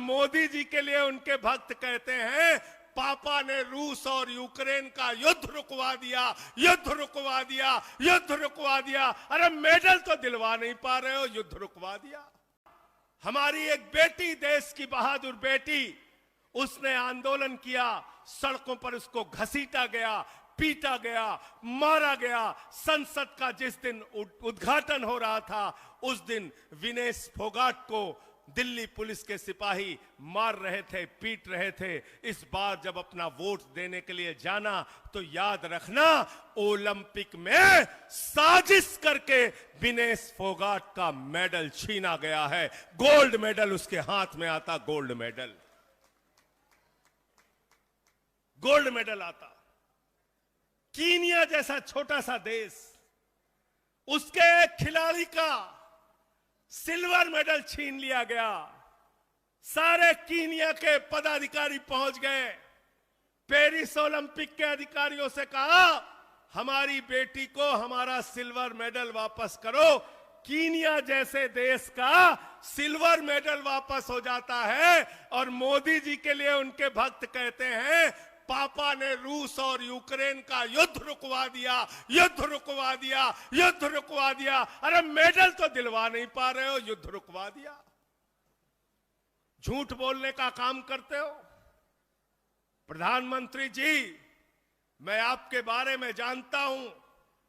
मोदी जी के लिए उनके भक्त कहते हैं पापा ने रूस और यूक्रेन का युद्ध रुकवा दिया, युद्ध रुकवा दिया, युद्ध रुकवा दिया। अरे मेडल तो दिलवा नहीं पा रहे हो, युद्ध रुकवा दिया। हमारी एक बेटी, देश की बहादुर बेटी, उसने आंदोलन किया, सड़कों पर उसको घसीटा गया, पीटा गया, मारा गया। संसद का जिस दिन उद्घाटन हो रहा था उस दिन विनेश फोगाट को दिल्ली पुलिस के सिपाही मार रहे थे, पीट रहे थे। इस बार जब अपना वोट देने के लिए जाना तो याद रखना, ओलंपिक में साजिश करके विनेश फोगाट का मेडल छीना गया है। गोल्ड मेडल उसके हाथ में आता, गोल्ड मेडल, गोल्ड मेडल आता। कीनिया जैसा छोटा सा देश, उसके एक खिलाड़ी का सिल्वर मेडल छीन लिया गया। सारे कीनिया के पदाधिकारी पहुंच गए, पेरिस ओलंपिक के अधिकारियों से कहा हमारी बेटी को हमारा सिल्वर मेडल वापस करो। कीनिया जैसे देश का सिल्वर मेडल वापस हो जाता है और मोदी जी के लिए उनके भक्त कहते हैं पापा ने रूस और यूक्रेन का युद्ध रुकवा दिया, युद्ध रुकवा दिया, युद्ध रुकवा दिया। अरे मेडल तो दिलवा नहीं पा रहे हो, युद्ध रुकवा दिया। झूठ बोलने का काम करते हो। प्रधानमंत्री जी, मैं आपके बारे में जानता हूं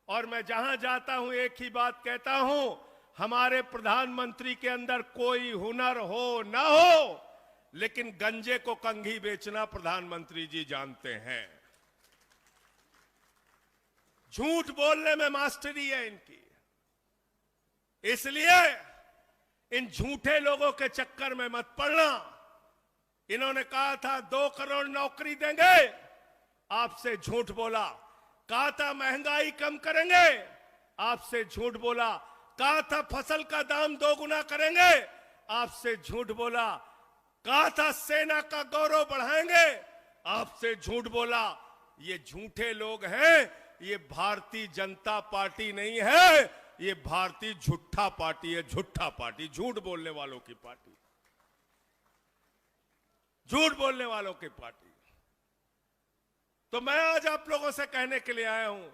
और मैं जहां जाता हूं एक ही बात कहता हूं, हमारे प्रधानमंत्री के अंदर कोई हुनर हो ना हो, लेकिन गंजे को कंघी बेचना प्रधानमंत्री जी जानते हैं। झूठ बोलने में मास्टरी है इनकी। इसलिए इन झूठे लोगों के चक्कर में मत पड़ना। इन्होंने कहा था 2 करोड़ नौकरी देंगे, आपसे झूठ बोला। कहा था महंगाई कम करेंगे, आपसे झूठ बोला। कहा था फसल का दाम 2 गुना करेंगे, आपसे झूठ बोला। कहा था सेना का गौरव बढ़ाएंगे, आपसे झूठ बोला। ये झूठे लोग हैं, ये भारतीय जनता पार्टी नहीं है, ये भारतीय झूठा पार्टी है, झूठा पार्टी, झूठ बोलने वालों की पार्टी, झूठ बोलने वालों की पार्टी। तो मैं आज आप लोगों से कहने के लिए आया हूं,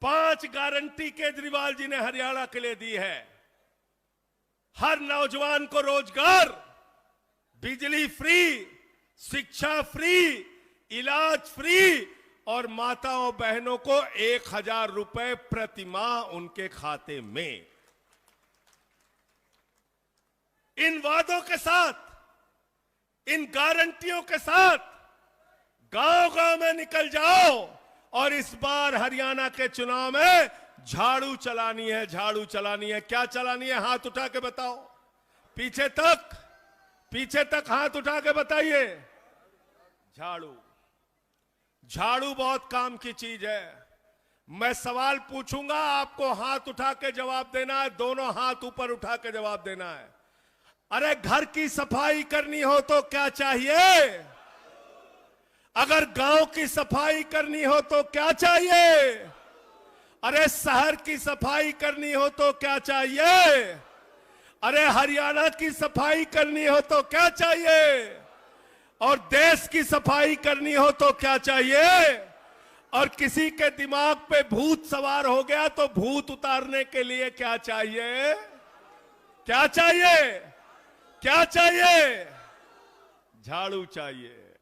5 गारंटी केजरीवाल जी ने हरियाणा के लिए दी है। हर नौजवान को रोजगार, बिजली फ्री, शिक्षा फ्री, इलाज फ्री और माताओं बहनों को 1000 रुपए प्रति माह उनके खाते में। इन वादों के साथ, इन गारंटियों के साथ गांव-गांव में निकल जाओ और इस बार हरियाणा के चुनाव में झाड़ू चलानी है, झाड़ू चलानी है। क्या चलानी है? हाथ उठा के बताओ। पीछे तक, पीछे तक हाथ उठा के बताइए। झाड़ू, झाड़ू बहुत काम की चीज है। मैं सवाल पूछूंगा, आपको हाथ उठा के जवाब देना है, दोनों हाथ ऊपर उठा के जवाब देना है। अरे घर की सफाई करनी हो तो क्या चाहिए? अगर गांव की सफाई करनी हो तो क्या चाहिए? अरे शहर की सफाई करनी हो तो क्या चाहिए? अरे हरियाणा की सफाई करनी हो तो क्या चाहिए? और देश की सफाई करनी हो तो क्या चाहिए? और किसी के दिमाग पे भूत सवार हो गया तो भूत उतारने के लिए क्या चाहिए? क्या चाहिए? क्या चाहिए? झाड़ू चाहिए।